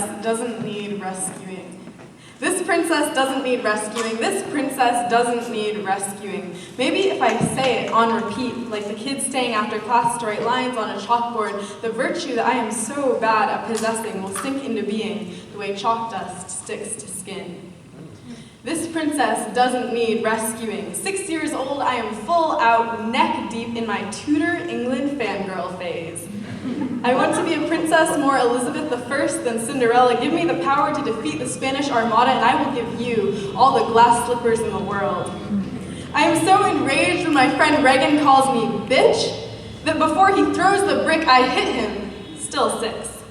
princess doesn't need rescuing. This princess doesn't need rescuing. This princess doesn't need rescuing. Maybe if I say it on repeat, like the kids staying after class to write lines on a chalkboard, the virtue that I am so bad at possessing will sink into being the way chalk dust sticks to skin. This princess doesn't need rescuing. 6 years old, I am full out, neck deep in my Tudor England fangirl phase. I want to be a princess more Elizabeth I than Cinderella. Give me the power to defeat the Spanish Armada, and I will give you all the glass slippers in the world. I am so enraged when my friend Regan calls me bitch, that before he throws the brick, I hit him. Still 6.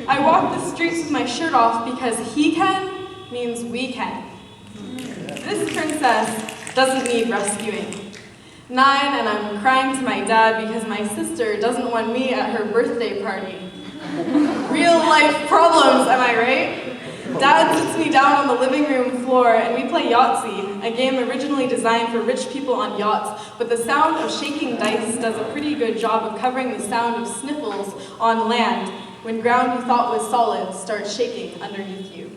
I walk the streets with my shirt off because he can means we can. This princess doesn't need rescuing. 9, and I'm crying to my dad because my sister doesn't want me at her birthday party. Real life problems, am I right? Dad sits me down on the living room floor and we play Yahtzee, a game originally designed for rich people on yachts, but the sound of shaking dice does a pretty good job of covering the sound of sniffles on land when ground you thought was solid starts shaking underneath you.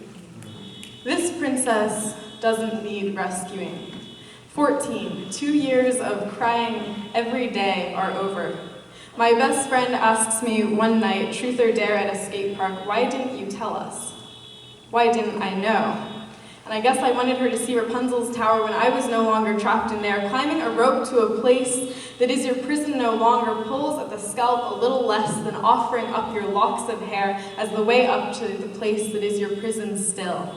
This princess doesn't need rescuing. 14, 2 years of crying every day are over. My best friend asks me one night, truth or dare at a skate park, why didn't you tell us? Why didn't I know? And I guess I wanted her to see Rapunzel's tower when I was no longer trapped in there. Climbing a rope to a place that is your prison no longer pulls at the scalp a little less than offering up your locks of hair as the way up to the place that is your prison still.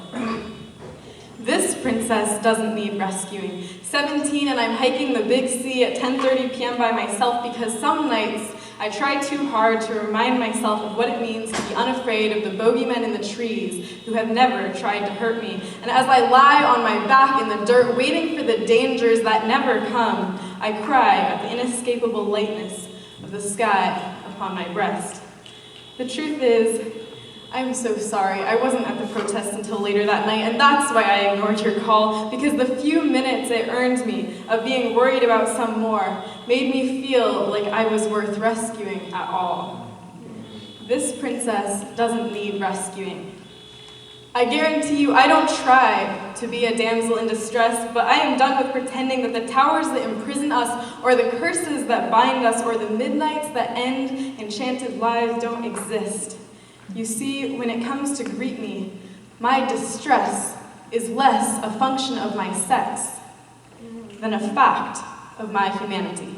This princess doesn't need rescuing. 17, and I'm hiking the big sea at 10:30 p.m. by myself because some nights I try too hard to remind myself of what it means to be unafraid of the bogeymen in the trees who have never tried to hurt me. And as I lie on my back in the dirt, waiting for the dangers that never come, I cry at the inescapable lightness of the sky upon my breast. The truth is, I'm so sorry. I wasn't at the protest until later that night, and that's why I ignored your call, because the few minutes it earned me of being worried about some more made me feel like I was worth rescuing at all. This princess doesn't need rescuing. I guarantee you I don't try to be a damsel in distress, but I am done with pretending that the towers that imprison us, or the curses that bind us, or the midnights that end enchanted lives don't exist. You see, when it comes to greet me, my distress is less a function of my sex than a fact of my humanity.